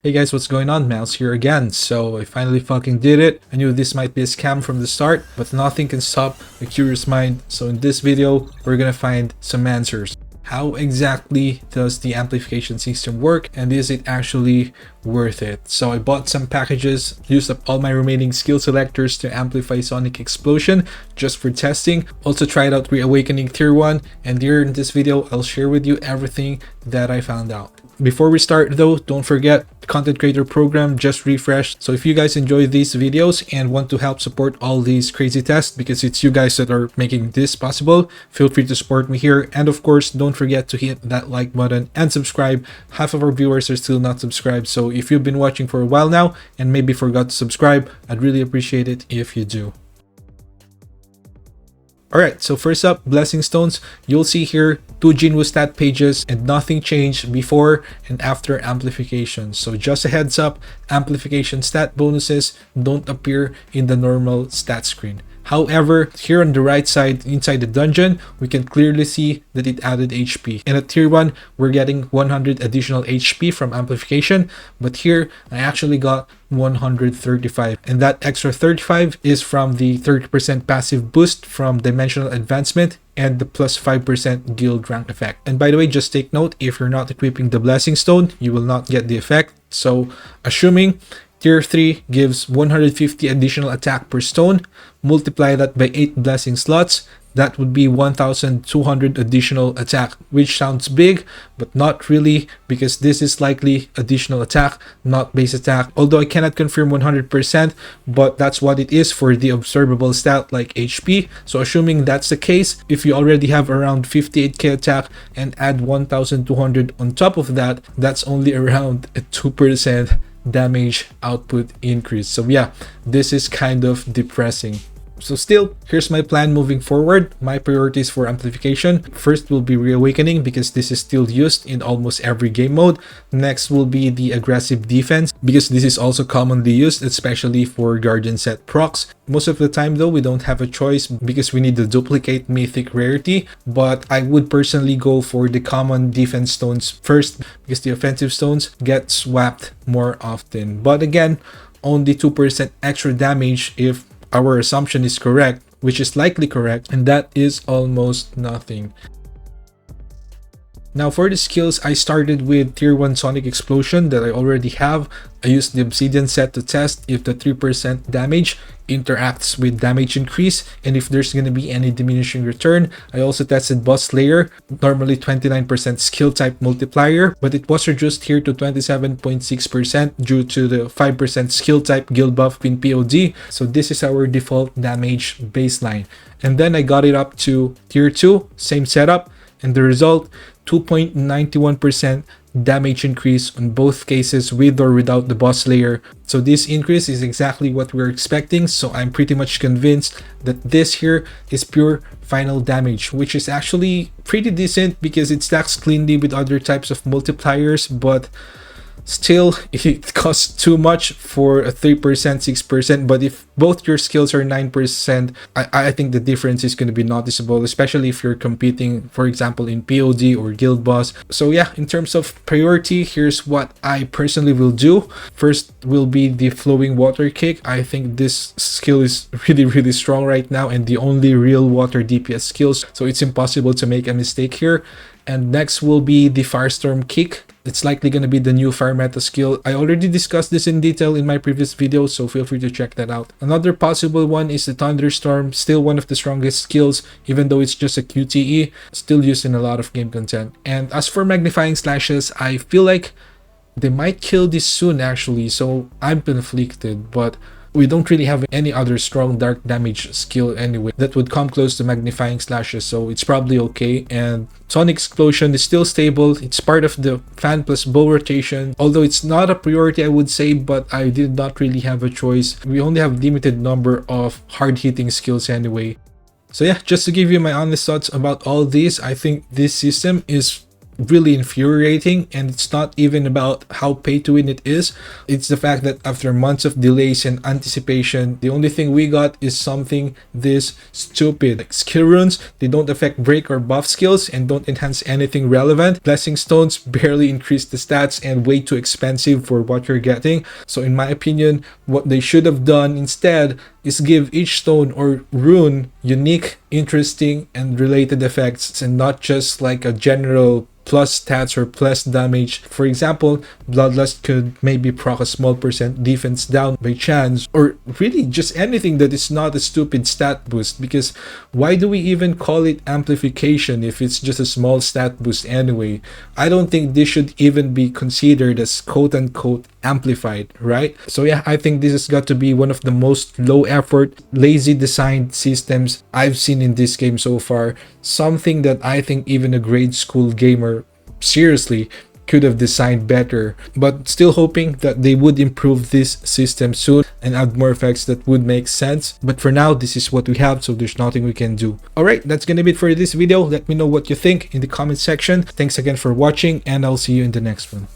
Hey guys, what's going on? Mouse here again. So I finally fucking did it. I knew this might be a scam from the start, but nothing can stop a curious mind. So in this video, we're gonna find some answers. How exactly does the amplification system work, and is it actually worth it? So I bought some packages, used up all my remaining skill selectors to amplify Sonic Explosion just for testing. Also tried out Reawakening Tier 1, and here in this video, I'll share with you everything that I found out. Before we start though, don't forget, content creator program just refreshed. So if you guys enjoy these videos and want to help support all these crazy tests, because it's you guys that are making this possible, feel free to support me here. And of course, don't forget to hit that like button and subscribe. Half of our viewers are still not subscribed. So if you've been watching for a while now and maybe forgot to subscribe, I'd really appreciate it if you do. Alright, so first up, Blessing Stones. You'll see here 2 Jinwoo stat pages and nothing changed before and after amplification. So just a heads up, amplification stat bonuses don't appear in the normal stat screen. However, here on the right side inside the dungeon, we can clearly see that it added HP. And at tier 1, we're getting 100 additional HP from amplification, but here I actually got 135, and that extra 35 is from the 30% passive boost from dimensional advancement and the plus 5% guild rank effect. And by the way, just take note, if you're not equipping the Blessing Stone, you will not get the effect. So assuming Tier 3 gives 150 additional attack per stone, multiply that by 8 blessing slots, that would be 1,200 additional attack, which sounds big, but not really, because this is likely additional attack, not base attack. Although I cannot confirm 100%, but that's what it is for the observable stat like HP. So assuming that's the case, if you already have around 58k attack and add 1,200 on top of that, that's only around a 2% damage output increase. So yeah, this is kind of depressing. So still, here's my plan moving forward. My priorities for amplification: first will be Reawakening, because this is still used in almost every game mode. Next will be the aggressive defense, because this is also commonly used, especially for Guardian set procs. Most of the time though, we don't have a choice because we need the duplicate mythic rarity, but I would personally go for the common defense stones first, because the offensive stones get swapped more often. But again, only 2% extra damage if our assumption is correct, which is likely correct, and that is almost nothing. Now for the skills, I started with tier 1 Sonic Explosion that I already have. I used the Obsidian set to test if the 3% damage interacts with damage increase and if there's going to be any diminishing return. I also tested Boss Slayer, normally 29% skill type multiplier, but it was reduced here to 27.6% due to the 5% skill type guild buff in POD. So this is our default damage baseline. And then I got it up to tier 2, same setup, and the result, 2.91% damage increase on both cases with or without the Boss Slayer. So this increase is exactly what we're expecting, so I'm pretty much convinced that this here is pure final damage, which is actually pretty decent because it stacks cleanly with other types of multipliers, but still it costs too much for a 3%, 6%. But if both your skills are 9%, I think the difference is going to be noticeable, especially if you're competing, for example, in POD or guild boss. So yeah, in terms of priority, here's what I personally will do. First will be the flowing water kick. I think this skill is really strong right now and the only real water DPS skills, so it's impossible to make a mistake here. And next will be the Firestorm kick. It's likely going to be the new fire meta skill. I already discussed this in detail in my previous video, so feel free to check that out. Another possible one is the Thunderstorm, still one of the strongest skills, even though it's just a QTE, still used in a lot of game content. And as for magnifying slashes, I feel like they might kill this soon actually, so I'm conflicted, but we don't really have any other strong dark damage skill anyway that would come close to magnifying slashes, so it's probably okay. And Sonic Explosion is still stable. It's part of the fan plus bow rotation, although it's not a priority I would say, but I did not really have a choice. We only have limited number of hard hitting skills anyway. So yeah, just to give you my honest thoughts about all these, I think this system is really infuriating, and it's not even about how pay to win it is. It's the fact that after months of delays and anticipation, the only thing we got is something this stupid. Like skill runes, they don't affect break or buff skills and don't enhance anything relevant. Blessing stones barely increase the stats and way too expensive for what you're getting. So in my opinion, what they should have done instead is give each stone or rune unique, interesting, and related effects, and not just like a general plus stats or plus damage. For example, Bloodlust could maybe proc a small percent defense down by chance, or really just anything that is not a stupid stat boost, because why do we even call it amplification if it's just a small stat boost anyway? I don't think this should even be considered as quote-unquote amplified, right? So yeah, I think this has got to be one of the most low effort, lazy designed systems I've seen in this game so far. Something that I think even a grade school gamer seriously could have designed better, but still hoping that they would improve this system soon and add more effects that would make sense. But for now, this is what we have, so there's nothing we can do. Alright, that's gonna be it for this video. Let me know what you think in the comment section. Thanks again for watching, and I'll see you in the next one.